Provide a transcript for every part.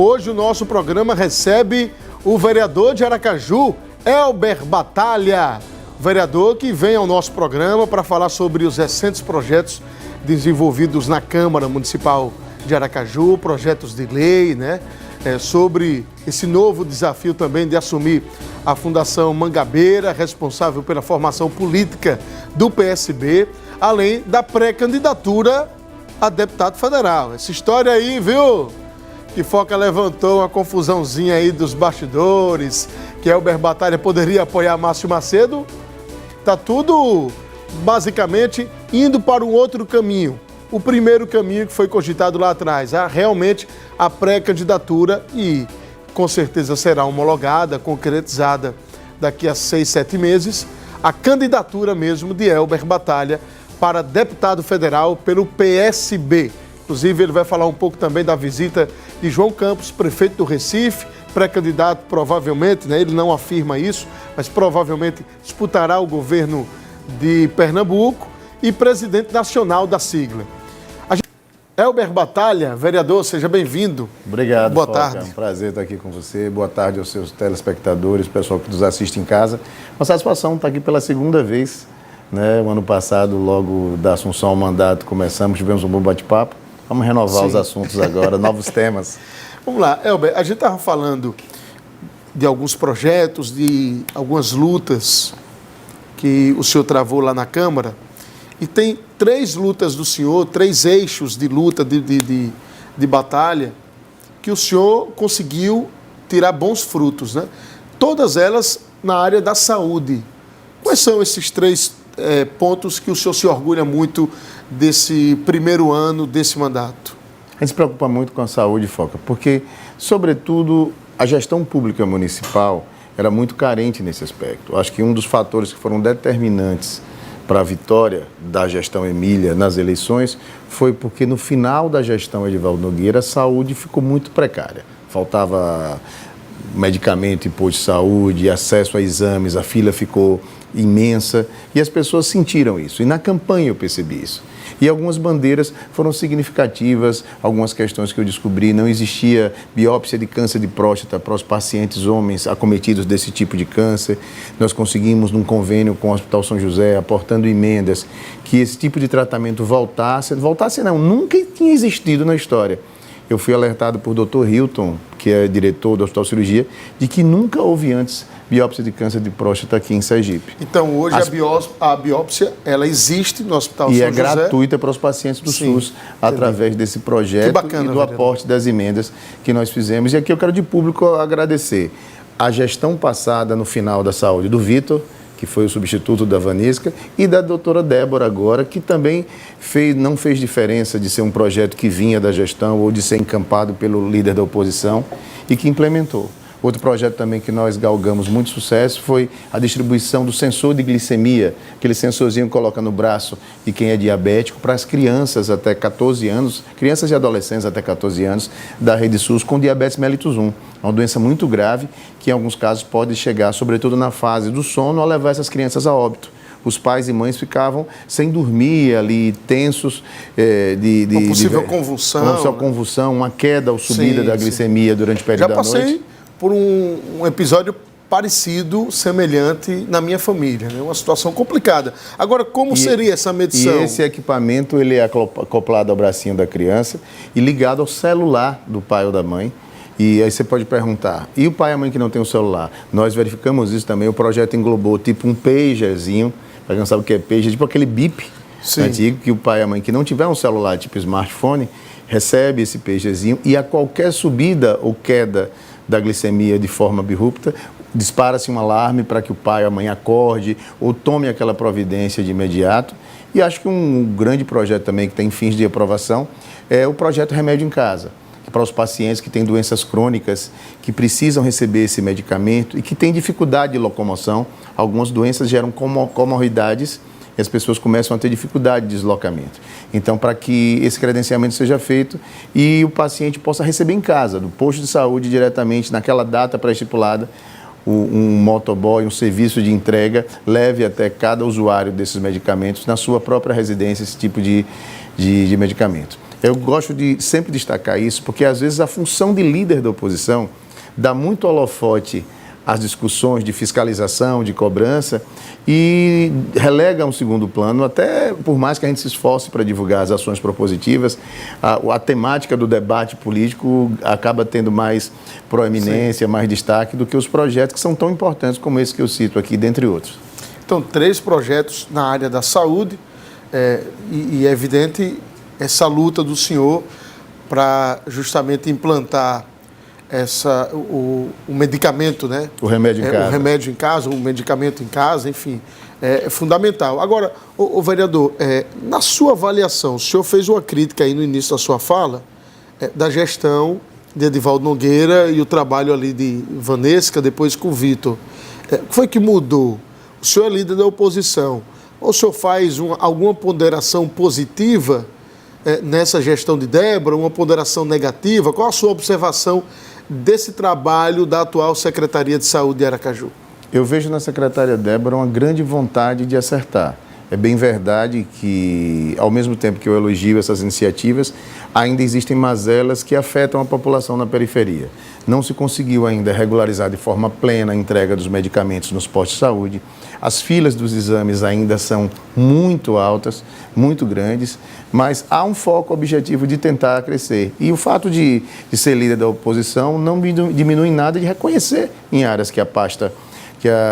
Hoje o nosso programa recebe o vereador de Aracaju, Elber Batalha. Vereador que vem ao nosso programa para falar sobre os recentes projetos desenvolvidos na Câmara Municipal de Aracaju, projetos de lei, né? Sobre esse novo desafio também de assumir a Fundação Mangabeira, responsável pela formação política do PSB, além da pré-candidatura a deputado federal. Essa história aí, viu? Que Foca levantou uma confusãozinha aí dos bastidores, que Elber Batalha poderia apoiar Márcio Macedo. Está tudo, basicamente, indo para um outro caminho. O primeiro caminho que foi cogitado lá atrás, realmente a pré-candidatura e, com certeza, será homologada, concretizada daqui a 6, 7 meses, a candidatura mesmo de Elber Batalha para deputado federal pelo PSB. Inclusive, ele vai falar um pouco também da visita de João Campos, prefeito do Recife, pré-candidato provavelmente, né, ele não afirma isso, mas provavelmente disputará o governo de Pernambuco e presidente nacional da sigla. Elber Batalha, vereador, seja bem-vindo. Obrigado, boa Foca. tarde. É um prazer estar aqui com você. Boa tarde aos seus telespectadores, pessoal que nos assiste em casa. Uma satisfação estar aqui pela segunda vez, né? O ano passado, logo da assunção ao mandato, tivemos um bom bate-papo. Vamos renovar os assuntos agora, novos temas. Vamos lá, Elber, a gente estava falando de alguns projetos, de algumas lutas que o senhor travou lá na Câmara, e tem 3 lutas do senhor, 3 eixos de luta, de batalha, que o senhor conseguiu tirar bons frutos, né? Todas elas na área da saúde. Quais são esses 3 pontos que o senhor se orgulha muito desse primeiro ano desse mandato? A gente se preocupa muito com a saúde, Foca, porque, sobretudo, a gestão pública municipal era muito carente nesse aspecto. Acho que um dos fatores que foram determinantes para a vitória da gestão Emília nas eleições foi porque, no final da gestão Edivaldo Nogueira, a saúde ficou muito precária. Faltava medicamento em posto de saúde, acesso a exames, a fila ficou imensa e as pessoas sentiram isso. E na campanha eu percebi isso. E algumas bandeiras foram significativas, algumas questões que eu descobri, não existia biópsia de câncer de próstata para os pacientes homens acometidos desse tipo de câncer. Nós conseguimos, num convênio com o Hospital São José, aportando emendas, que esse tipo de tratamento voltasse não, nunca tinha existido na história. Eu fui alertado por Dr. Hilton, que é diretor do Hospital Cirurgia, de que nunca houve antes biópsia de câncer de próstata aqui em Sergipe. Então, hoje a biópsia, ela existe no Hospital São José. E é gratuita para os pacientes do SUS, através desse projeto e do aporte das emendas que nós fizemos. E aqui eu quero de público agradecer a gestão passada no final da saúde do Vitor, que foi o substituto da Vanisca, e da doutora Débora agora, que também não fez diferença de ser um projeto que vinha da gestão ou de ser encampado pelo líder da oposição e que implementou. Outro projeto também que nós galgamos muito sucesso foi a distribuição do sensor de glicemia, aquele sensorzinho que coloca no braço de quem é diabético, para as crianças até 14 anos, crianças e adolescentes até 14 anos, da Rede SUS com diabetes mellitus 1. É uma doença muito grave que em alguns casos pode chegar, sobretudo na fase do sono, a levar essas crianças a óbito. Os pais e mães ficavam sem dormir ali, tensos, uma possível convulsão, uma queda ou subida da glicemia durante o período da noite. Já passei por um episódio parecido, semelhante na minha família, né? Uma situação complicada. Agora, como seria essa medição? E esse equipamento, ele é acoplado ao bracinho da criança e ligado ao celular do pai ou da mãe. E aí você pode perguntar, e o pai e a mãe que não tem o celular? Nós verificamos isso também, o projeto englobou tipo um pagerzinho, para quem não sabe o que é pager, tipo aquele bip antigo, que o pai e a mãe que não tiver um celular tipo smartphone, recebe esse pagerzinho e a qualquer subida ou queda da glicemia de forma abrupta, dispara-se um alarme para que o pai ou a mãe acorde ou tome aquela providência de imediato. E acho que um grande projeto também que tem fins de aprovação é o projeto Remédio em Casa, que para os pacientes que têm doenças crônicas, que precisam receber esse medicamento e que têm dificuldade de locomoção. Algumas doenças geram comorbidades e as pessoas começam a ter dificuldade de deslocamento. Então, para que esse credenciamento seja feito e o paciente possa receber em casa, do posto de saúde diretamente, naquela data pré-estipulada, um motoboy, um serviço de entrega, leve até cada usuário desses medicamentos na sua própria residência esse tipo de medicamento. Eu gosto de sempre destacar isso, porque às vezes a função de líder da oposição dá muito holofote às discussões de fiscalização, de cobrança, e relega a um segundo plano, até por mais que a gente se esforce para divulgar as ações propositivas, a temática do debate político acaba tendo mais proeminência, mais destaque do que os projetos que são tão importantes como esse que eu cito aqui, dentre outros. Então, 3 projetos na área da saúde, e é evidente essa luta do senhor para justamente implantar o medicamento, né? O remédio em casa. O remédio em casa, o medicamento em casa, enfim, é fundamental. Agora, o vereador, na sua avaliação, o senhor fez uma crítica aí no início da sua fala da gestão de Edivaldo Nogueira e o trabalho ali de Vanesca, depois com o Vitor. O que foi que mudou? O senhor é líder da oposição. Ou o senhor faz alguma ponderação positiva nessa gestão de Débora, uma ponderação negativa? Qual a sua observação desse trabalho da atual Secretaria de Saúde de Aracaju? Eu vejo na secretária Débora uma grande vontade de acertar. É bem verdade que, ao mesmo tempo que eu elogio essas iniciativas, ainda existem mazelas que afetam a população na periferia. Não se conseguiu ainda regularizar de forma plena a entrega dos medicamentos nos postos de saúde. As filas dos exames ainda são muito altas, muito grandes, mas há um foco objetivo de tentar crescer. E o fato de ser líder da oposição não diminui em nada de reconhecer em áreas que a pasta,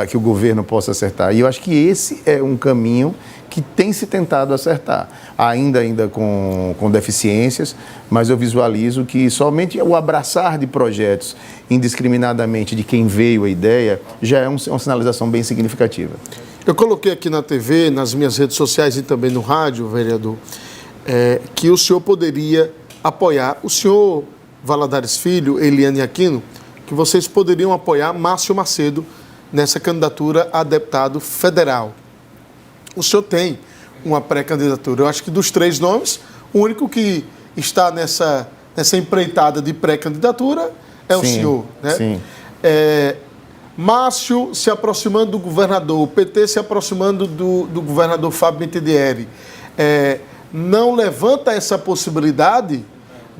que o governo possa acertar. E eu acho que esse é um caminho que tem se tentado acertar, ainda com deficiências, mas eu visualizo que somente o abraçar de projetos indiscriminadamente de quem veio a ideia já é uma sinalização bem significativa. Eu coloquei aqui na TV, nas minhas redes sociais e também no rádio, vereador, que o senhor poderia apoiar, o senhor Valadares Filho, Eliane Aquino, que vocês poderiam apoiar Márcio Macedo nessa candidatura a deputado federal. O senhor tem uma pré-candidatura. Eu acho que dos 3 nomes, o único que está nessa empreitada de pré-candidatura é o senhor, né? Sim. Márcio se aproximando do governador, o PT se aproximando do governador Fábio Mitidieri. Não levanta essa possibilidade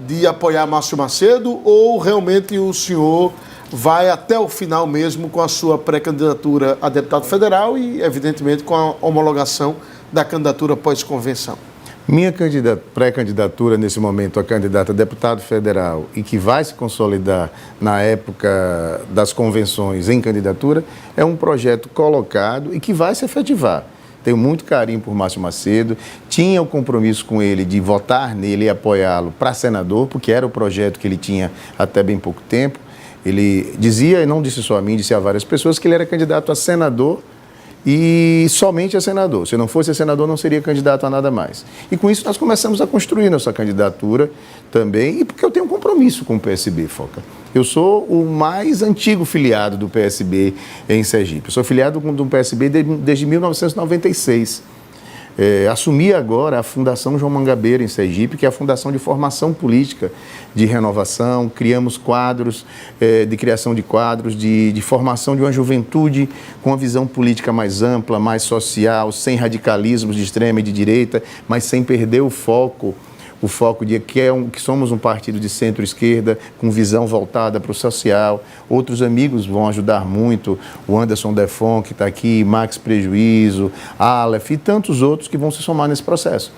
de apoiar Márcio Macedo ou realmente o senhor vai até o final mesmo com a sua pré-candidatura a deputado federal e, evidentemente, com a homologação da candidatura pós-convenção? Minha pré-candidatura, nesse momento, a candidata a deputado federal e que vai se consolidar na época das convenções em candidatura, é um projeto colocado e que vai se efetivar. Tenho muito carinho por Márcio Macedo, tinha o compromisso com ele de votar nele e apoiá-lo para senador, porque era o projeto que ele tinha até bem pouco tempo. Ele dizia, e não disse só a mim, disse a várias pessoas, que ele era candidato a senador e somente a senador. Se não fosse a senador, não seria candidato a nada mais. E com isso nós começamos a construir nossa candidatura também, e porque eu tenho um compromisso com o PSB, Foca. Eu sou o mais antigo filiado do PSB em Sergipe. Eu sou filiado do PSB desde 1996. Assumi agora a Fundação João Mangabeira em Sergipe, que é a fundação de formação política, de renovação. Criamos quadros, de criação de quadros, de formação de uma juventude com uma visão política mais ampla, mais social, sem radicalismos de extrema e de direita, mas sem perder o foco de que somos um partido de centro-esquerda, com visão voltada para o social. Outros amigos vão ajudar muito, o Anderson Defon, que está aqui, Max Prejuízo, Aleph e tantos outros que vão se somar nesse processo.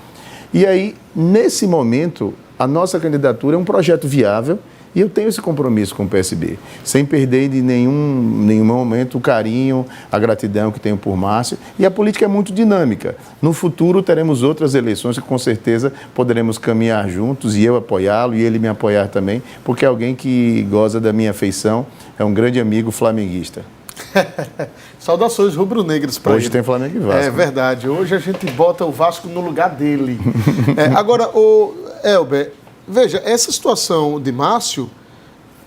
E aí, nesse momento, a nossa candidatura é um projeto viável e eu tenho esse compromisso com o PSB, sem perder de nenhum momento o carinho, a gratidão que tenho por Márcio. E a política é muito dinâmica. No futuro teremos outras eleições que com certeza poderemos caminhar juntos e eu apoiá-lo e ele me apoiar também, porque é alguém que goza da minha afeição, é um grande amigo flamenguista. Saudações rubro-negras para ele. Hoje tem Flamengo e Vasco. É verdade. Hoje a gente bota o Vasco no lugar dele. Agora, Elber, veja, essa situação de Márcio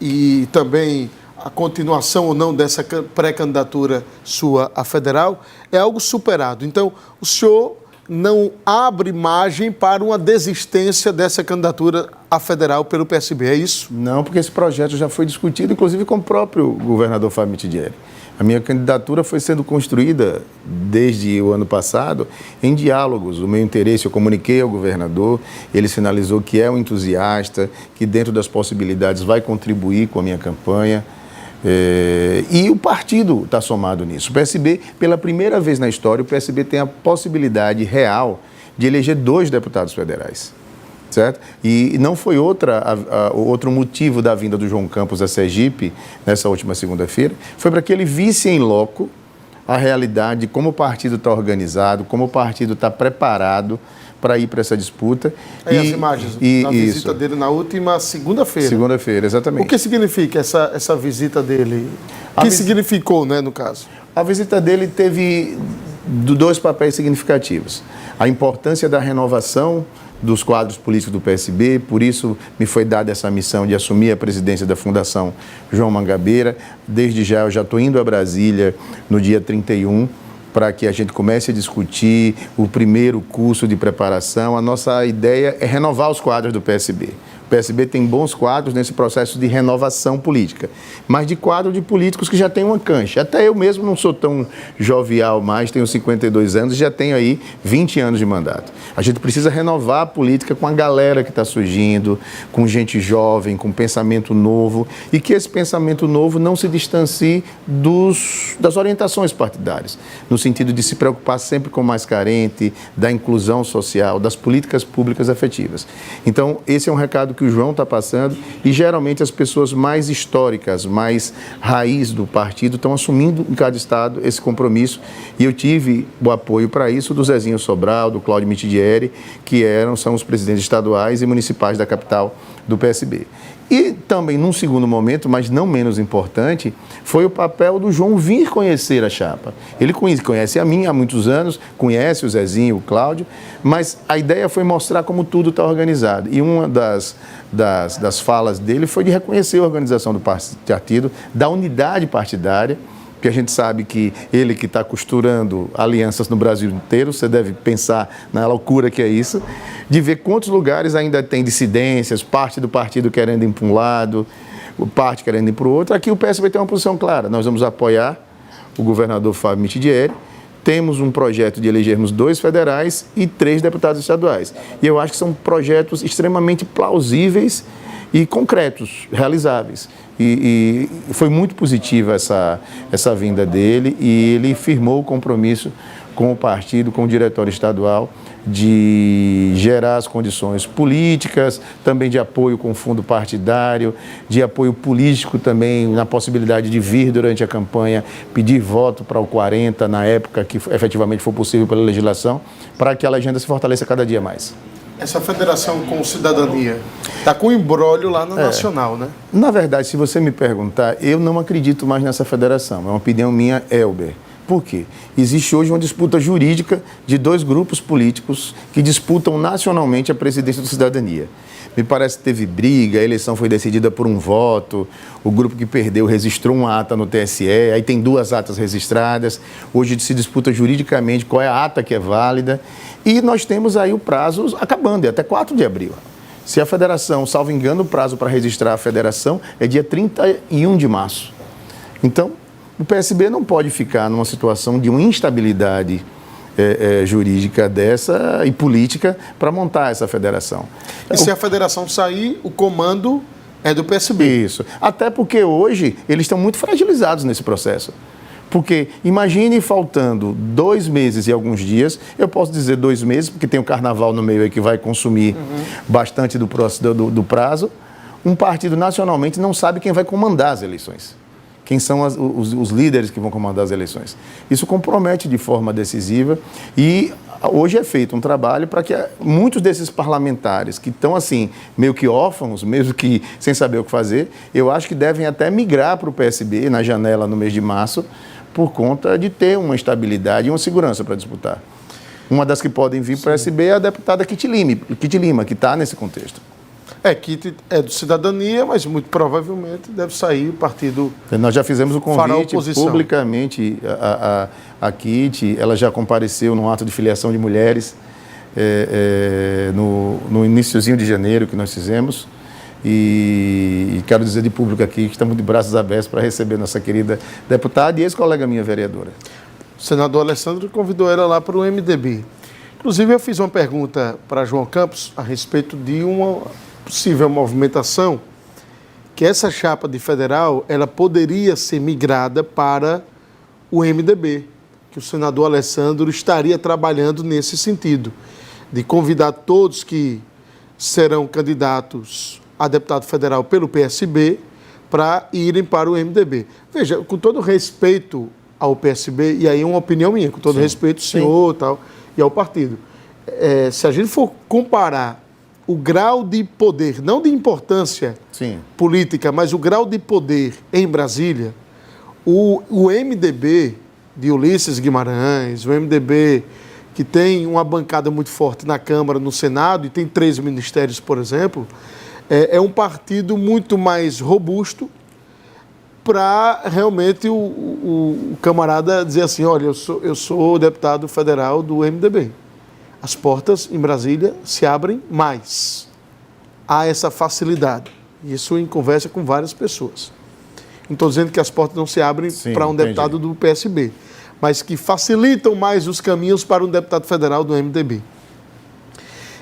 e também a continuação ou não dessa pré-candidatura sua a federal é algo superado. Então, o senhor não abre margem para uma desistência dessa candidatura a federal pelo PSB, é isso? Não, porque esse projeto já foi discutido, inclusive com o próprio governador Fábio Mitidieri. A minha candidatura foi sendo construída desde o ano passado em diálogos. O meu interesse eu comuniquei ao governador, ele sinalizou que é um entusiasta, que dentro das possibilidades vai contribuir com a minha campanha. E o partido está somado nisso. O PSB, pela primeira vez na história, o PSB tem a possibilidade real de eleger 2 deputados federais. Certo? E não foi outro motivo da vinda do João Campos a Sergipe, nessa última segunda-feira, foi para que ele visse em loco a realidade de como o partido está organizado, como o partido está preparado para ir para essa disputa. As imagens da visita dele na última segunda-feira. Segunda-feira, exatamente. O que significa essa visita dele? O que significou, né, no caso? A visita dele teve 2 papéis significativos. A importância da renovação dos quadros políticos do PSB, por isso me foi dada essa missão de assumir a presidência da Fundação João Mangabeira. Desde já, eu já estou indo a Brasília no dia 31, para que a gente comece a discutir o primeiro curso de preparação. A nossa ideia é renovar os quadros do PSB. O PSB tem bons quadros nesse processo de renovação política, mas de quadro de políticos que já têm uma cancha. Até eu mesmo não sou tão jovial mais, tenho 52 anos e já tenho aí 20 anos de mandato. A gente precisa renovar a política com a galera que está surgindo, com gente jovem, com pensamento novo, e que esse pensamento novo não se distancie das orientações partidárias, no sentido de se preocupar sempre com o mais carente, da inclusão social, das políticas públicas efetivas. Então, esse é um recado que o João está passando, e geralmente as pessoas mais históricas, mais raiz do partido estão assumindo em cada estado esse compromisso, e eu tive o apoio para isso do Zezinho Sobral, do Cláudio Mitidieri, que são os presidentes estaduais e municipais da capital do PSB. E também, num segundo momento, mas não menos importante, foi o papel do João vir conhecer a chapa. Ele conhece a mim há muitos anos, conhece o Zezinho, o Cláudio, mas a ideia foi mostrar como tudo está organizado. E uma das falas dele foi de reconhecer a organização do partido, da unidade partidária, porque a gente sabe que ele que está costurando alianças no Brasil inteiro, você deve pensar na loucura que é isso, de ver quantos lugares ainda tem dissidências, parte do partido querendo ir para um lado, parte querendo ir para o outro. Aqui o PSB tem uma posição clara, nós vamos apoiar o governador Fábio Mitidieri, temos um projeto de elegermos 2 federais e 3 deputados estaduais. E eu acho que são projetos extremamente plausíveis e concretos, realizáveis. E foi muito positiva essa vinda dele, e ele firmou o compromisso com o partido, com o diretório estadual, de gerar as condições políticas, também de apoio com o fundo partidário, de apoio político também, na possibilidade de vir durante a campanha, pedir voto para o 40, na época que efetivamente for possível pela legislação, para que a legenda se fortaleça cada dia mais. Essa federação com cidadania está com imbróglio lá na Nacional, né? Na verdade, se você me perguntar, eu não acredito mais nessa federação. É uma opinião minha, Elber. Por quê? Existe hoje uma disputa jurídica de 2 grupos políticos que disputam nacionalmente a presidência da cidadania. Me parece que teve briga, a eleição foi decidida por um voto, o grupo que perdeu registrou uma ata no TSE, aí tem 2 atas registradas. Hoje se disputa juridicamente qual é a ata que é válida, e nós temos aí o prazo acabando, é até 4 de abril. Se a federação, salvo engano, o prazo para registrar a federação é dia 31 de março. Então, o PSB não pode ficar numa situação de uma instabilidade jurídica dessa e política para montar essa federação. E se a federação sair, o comando é do PSB. Isso. Até porque hoje eles estão muito fragilizados nesse processo. Porque imagine faltando 2 meses e alguns dias, eu posso dizer 2 meses, porque tem o carnaval no meio aí que vai consumir bastante do prazo, um partido nacionalmente não sabe quem vai comandar as eleições. Quem são os líderes que vão comandar as eleições. Isso compromete de forma decisiva, e hoje é feito um trabalho para que muitos desses parlamentares que estão assim, meio que órfãos, mesmo que sem saber o que fazer, eu acho que devem até migrar para o PSB na janela no mês de março, por conta de ter uma estabilidade e uma segurança para disputar. Uma das que podem vir para o PSB é a deputada Kitty Lima, que está nesse contexto. Kitty é do Cidadania, mas muito provavelmente deve sair o partido. Nós já fizemos o convite publicamente a Kitty, ela já compareceu num ato de filiação de mulheres no iniciozinho de janeiro que nós fizemos. E quero dizer de público aqui que estamos de braços abertos para receber nossa querida deputada e ex-colega minha vereadora. O senador Alessandro convidou ela lá para o MDB. Inclusive, eu fiz uma pergunta para João Campos a respeito de uma possível movimentação que essa chapa de federal ela poderia ser migrada para o MDB, que o senador Alessandro estaria trabalhando nesse sentido, de convidar todos que serão candidatos a deputado federal pelo PSB para irem para o MDB. Veja, com todo respeito ao PSB, e aí é uma opinião minha, com todo respeito ao senhor tal, e ao partido, se a gente for comparar o grau de poder, não de importância política, mas o grau de poder em Brasília, o MDB de Ulisses Guimarães, o MDB que tem uma bancada muito forte na Câmara, no Senado, e tem 3 ministérios, por exemplo, é um partido muito mais robusto para realmente o camarada dizer assim, olha, eu sou deputado federal do MDB. As portas em Brasília se abrem mais. Há essa facilidade. Isso em conversa com várias pessoas. Não estou dizendo que as portas não se abrem para um deputado do PSB, mas que facilitam mais os caminhos para um deputado federal do MDB.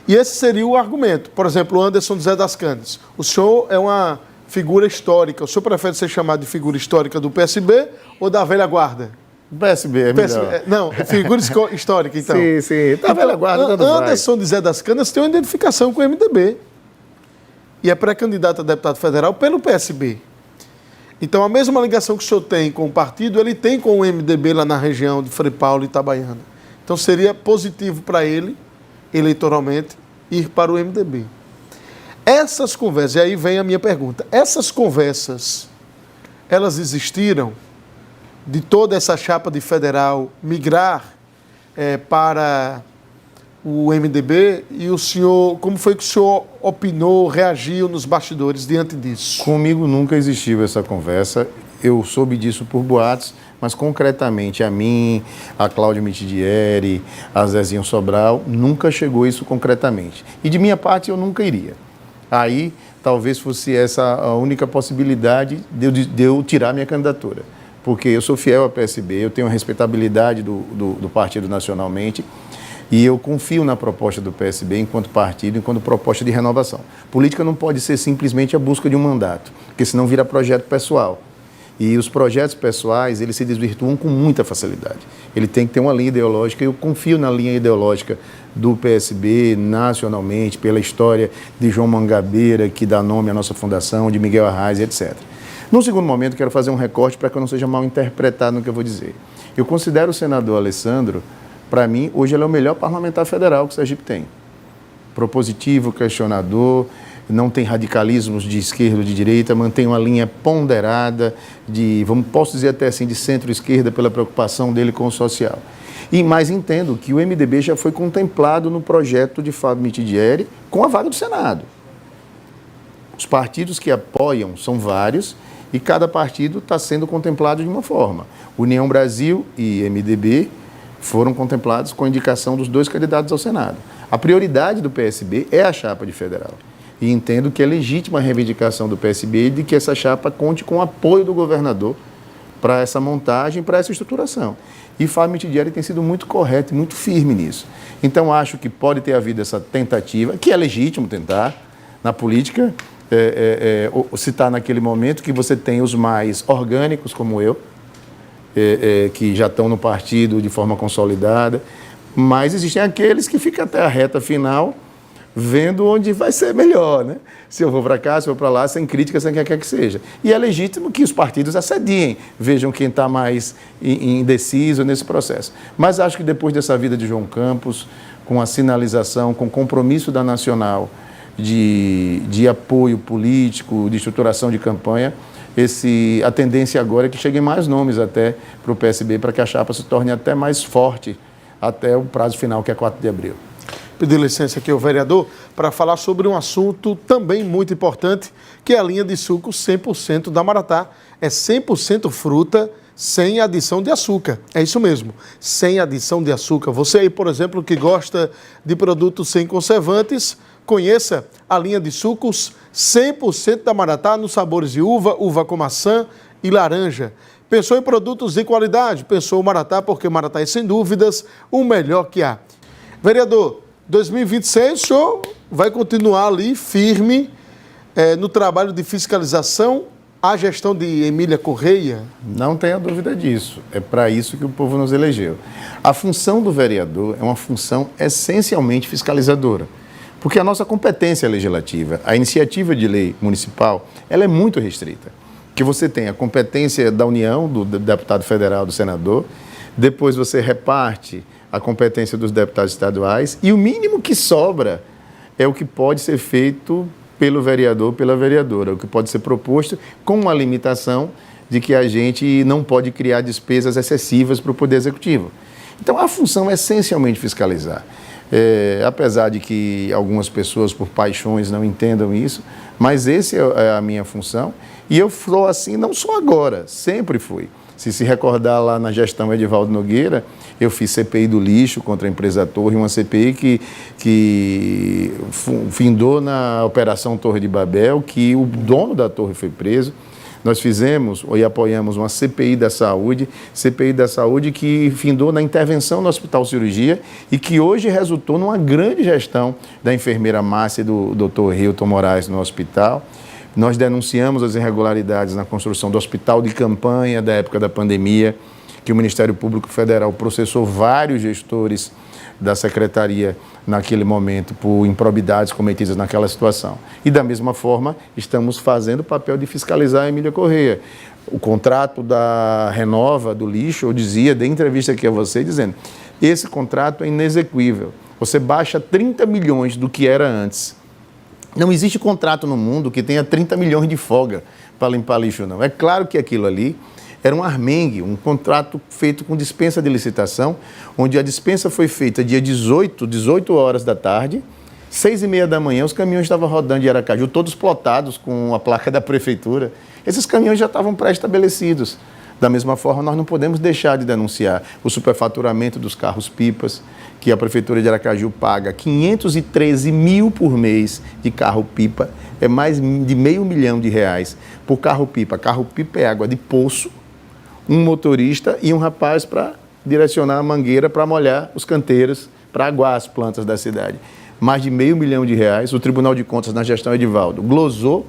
E esse seria o argumento. Por exemplo, o Anderson José das Canas. O senhor é uma figura histórica. O senhor prefere ser chamado de figura histórica do PSB ou da velha guarda? O PSB é melhor. Não, figura histórica, então. Sim. Da velha guarda, Anderson José das Canas tem uma identificação com o MDB. E é pré-candidato a deputado federal pelo PSB. Então, a mesma ligação que o senhor tem com o partido, ele tem com o MDB lá na região de Frei Paulo e Itabaiana. Então, seria positivo para ele, eleitoralmente, ir para o MDB. Essas conversas, e aí vem a minha pergunta, essas conversas, elas existiram de toda essa chapa de federal migrar para o MDB e o senhor, como foi que o senhor opinou, reagiu nos bastidores diante disso? Comigo nunca existiu essa conversa, eu soube disso por boatos, mas concretamente a mim, a Cláudia Mitidieri, a Zezinho Sobral, nunca chegou isso concretamente. E de minha parte eu nunca iria. Aí talvez fosse essa a única possibilidade de eu tirar minha candidatura. Porque eu sou fiel ao PSB, eu tenho a respeitabilidade do partido nacionalmente e eu confio na proposta do PSB enquanto partido, enquanto proposta de renovação. Política não pode ser simplesmente a busca de um mandato, porque senão vira projeto pessoal. E os projetos pessoais, eles se desvirtuam com muita facilidade. Ele tem que ter uma linha ideológica, e eu confio na linha ideológica do PSB nacionalmente, pela história de João Mangabeira, que dá nome à nossa fundação, de Miguel Arraes, etc. Num segundo momento, quero fazer um recorte para que eu não seja mal interpretado no que eu vou dizer. Eu considero o senador Alessandro, para mim, hoje ele é o melhor parlamentar federal que o Sergipe tem. Propositivo, questionador, não tem radicalismos de esquerda ou de direita, mantém uma linha ponderada, posso dizer até assim, de centro-esquerda, pela preocupação dele com o social. Mas entendo que o MDB já foi contemplado no projeto de Fábio Mitidieri com a vaga do Senado. Os partidos que apoiam são vários e cada partido está sendo contemplado de uma forma. União Brasil e MDB foram contemplados com a indicação dos 2 candidatos ao Senado. A prioridade do PSB é a chapa de federal. E entendo que é legítima a reivindicação do PSB de que essa chapa conte com o apoio do governador para essa montagem, para essa estruturação. E Fábio Mitidieri tem sido muito correto e muito firme nisso. Então, acho que pode ter havido essa tentativa, que é legítimo tentar, na política, se está naquele momento que você tem os mais orgânicos, como eu, que já estão no partido de forma consolidada, mas existem aqueles que ficam até a reta final, vendo onde vai ser melhor, né? Se eu vou para cá, se eu vou para lá, sem crítica, sem quem quer que seja. E é legítimo que os partidos assediem, vejam quem está mais indeciso nesse processo. Mas acho que depois dessa vida de João Campos, com a sinalização, com o compromisso da Nacional de apoio político, de estruturação de campanha, a tendência agora é que cheguem mais nomes até para o PSB, para que a chapa se torne até mais forte até o prazo final, que é 4 de abril. Pedir licença aqui ao vereador para falar sobre um assunto também muito importante, que é a linha de suco 100% da Maratá. É 100% fruta, sem adição de açúcar. É isso mesmo, sem adição de açúcar. Você aí, por exemplo, que gosta de produtos sem conservantes, conheça a linha de sucos 100% da Maratá nos sabores de uva, uva com maçã e laranja. Pensou em produtos de qualidade? Pensou o Maratá, porque Maratá é, sem dúvidas, o melhor que há. Vereador, 2026 o senhor vai continuar ali firme no trabalho de fiscalização à gestão de Emília Correia? Não tenha dúvida disso. É para isso que o povo nos elegeu. A função do vereador é uma função essencialmente fiscalizadora, porque a nossa competência legislativa, a iniciativa de lei municipal, ela é muito restrita. Que você tem a competência da União, do deputado federal, do senador, depois você reparte a competência dos deputados estaduais e o mínimo que sobra é o que pode ser feito pelo vereador, pela vereadora, o que pode ser proposto com uma limitação de que a gente não pode criar despesas excessivas para o Poder Executivo. Então, a função é essencialmente fiscalizar. Apesar de que algumas pessoas, por paixões, não entendam isso, mas essa é a minha função. E eu sou assim não só agora, sempre fui. Se recordar lá na gestão Edivaldo Nogueira, eu fiz CPI do lixo contra a empresa Torre, uma CPI que findou na Operação Torre de Babel, que o dono da torre foi preso. Nós fizemos e apoiamos uma CPI da saúde que findou na intervenção no Hospital Cirurgia e que hoje resultou numa grande gestão da enfermeira Márcia e do Dr. Hilton Moraes no hospital. Nós denunciamos as irregularidades na construção do hospital de campanha da época da pandemia, que o Ministério Público Federal processou vários gestores da secretaria naquele momento por improbidades cometidas naquela situação. E da mesma forma, estamos fazendo o papel de fiscalizar a Emília Correia. O contrato da Renova, do lixo, eu dizia, dei entrevista aqui a você, dizendo, esse contrato é inexequível. Você baixa 30 milhões do que era antes. Não existe contrato no mundo que tenha 30 milhões de folga para limpar lixo, não. É claro que aquilo ali era um armengue, um contrato feito com dispensa de licitação, onde a dispensa foi feita dia 18 horas da tarde, 6h30 da manhã, os caminhões estavam rodando de Aracaju, todos plotados com a placa da prefeitura. Esses caminhões já estavam pré-estabelecidos. Da mesma forma, nós não podemos deixar de denunciar o superfaturamento dos carros-pipas, que a Prefeitura de Aracaju paga 513 mil por mês de carro-pipa, é mais de R$500 mil por carro-pipa. Carro-pipa é água de poço, um motorista e um rapaz para direcionar a mangueira para molhar os canteiros, para aguar as plantas da cidade. Mais de R$500 mil. O Tribunal de Contas, na gestão Edivaldo, glosou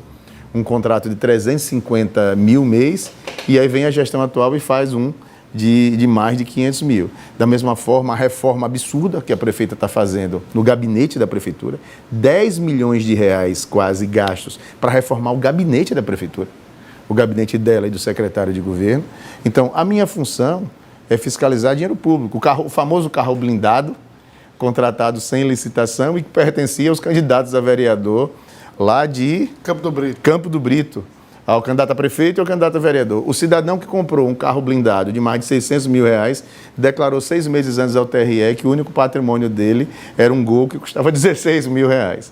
um contrato de 350 mil mês, e aí vem a gestão atual e faz um de mais de 500 mil. Da mesma forma, a reforma absurda que a prefeita está fazendo no gabinete da prefeitura, 10 milhões de reais quase gastos para reformar o gabinete da prefeitura, o gabinete dela e do secretário de governo. Então, a minha função é fiscalizar dinheiro público, o famoso carro blindado, contratado sem licitação e que pertencia aos candidatos a vereador lá de Campo do Brito, ao candidato a prefeito e ao candidato a vereador. O cidadão que comprou um carro blindado de mais de 600 mil reais declarou 6 meses antes ao TRE que o único patrimônio dele era um Gol que custava 16 mil reais.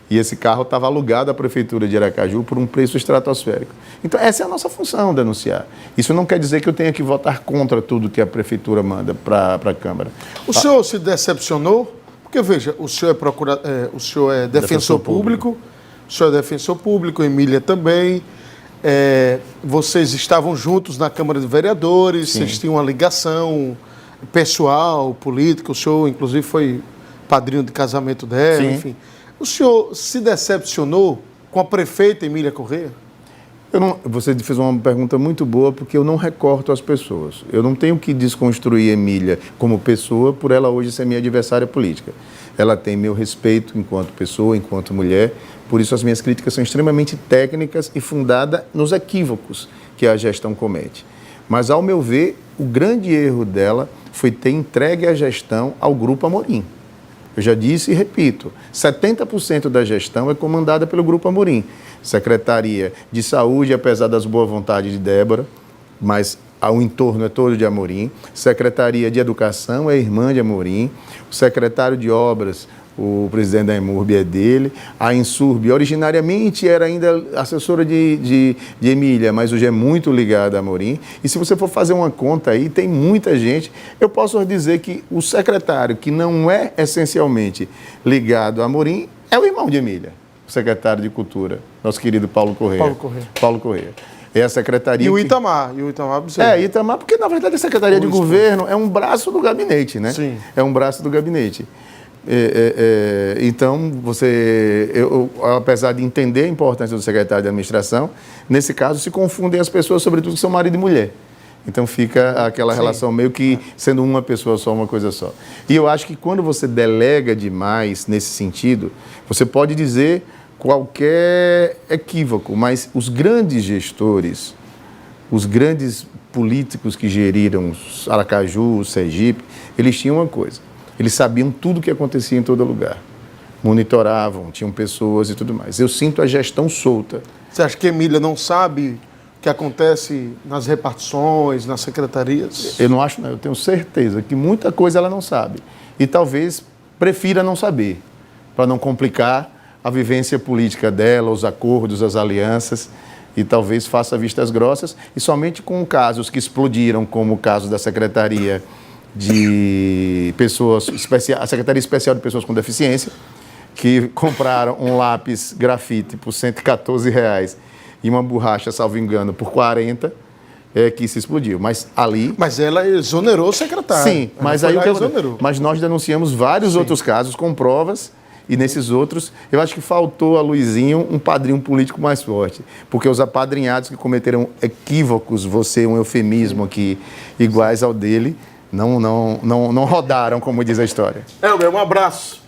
E esse carro estava alugado à Prefeitura de Aracaju por um preço estratosférico. Então, essa é a nossa função, denunciar. Isso não quer dizer que eu tenha que votar contra tudo que a Prefeitura manda para a Câmara. O senhor se decepcionou? Porque, veja, o senhor é defensor público, o senhor é defensor público, Emília também. Vocês estavam juntos na Câmara de Vereadores, sim, vocês tinham uma ligação pessoal, política, o senhor, inclusive, foi padrinho de casamento dela, sim, enfim. O senhor se decepcionou com a prefeita Emília Correia? Você fez uma pergunta muito boa, porque eu não recorto as pessoas. Eu não tenho que desconstruir Emília como pessoa por ela hoje ser minha adversária política. Ela tem meu respeito enquanto pessoa, enquanto mulher, por isso as minhas críticas são extremamente técnicas e fundadas nos equívocos que a gestão comete. Mas, ao meu ver, o grande erro dela foi ter entregue a gestão ao Grupo Amorim. Eu já disse e repito, 70% da gestão é comandada pelo Grupo Amorim. Secretaria de Saúde, apesar das boas vontades de Débora, mas o entorno é todo de Amorim. Secretaria de Educação é irmã de Amorim. O secretário de Obras, o presidente da Emurb é dele. A Insurb, originariamente, era ainda assessora de Emília, mas hoje é muito ligada a Amorim. E se você for fazer uma conta aí, tem muita gente. Eu posso dizer que o secretário, que não é essencialmente ligado a Amorim, é o irmão de Emília, o secretário de Cultura, nosso querido Paulo Corrêa. Paulo Corrêa. É a secretaria. E o Itamar. Itamar, porque na verdade a Secretaria de Governo é um braço do gabinete, né? Sim. É um braço do gabinete. Então, apesar de entender a importância do secretário de administração, nesse caso se confundem as pessoas, sobretudo que são marido e mulher. Então fica aquela relação meio que sendo uma pessoa só, uma coisa só. E eu acho que quando você delega demais nesse sentido, você pode dizer qualquer equívoco, mas os grandes gestores, os grandes políticos que geriram Aracaju, Sergipe, eles tinham uma coisa: eles sabiam tudo o que acontecia em todo lugar, monitoravam, tinham pessoas e tudo mais. Eu sinto a gestão solta. Você acha que Emília não sabe o que acontece nas repartições, nas secretarias? Eu não acho, não. Eu tenho certeza que muita coisa ela não sabe. E talvez prefira não saber, para não complicar a vivência política dela, os acordos, as alianças, e talvez faça vistas grossas, e somente com casos que explodiram, como o caso da Secretaria de Pessoas Especiais, a Secretaria Especial de Pessoas com Deficiência, que compraram um lápis grafite por R$114 e uma borracha, salvo engano, por 40, que se explodiu. Mas ali... Mas ela exonerou o secretário. Sim, mas aí mas nós denunciamos vários outros casos com provas. E nesses outros, eu acho que faltou a Luizinho um padrinho político mais forte. Porque os apadrinhados que cometeram equívocos, você um eufemismo aqui, iguais ao dele, não rodaram, como diz a história. Elber, um abraço.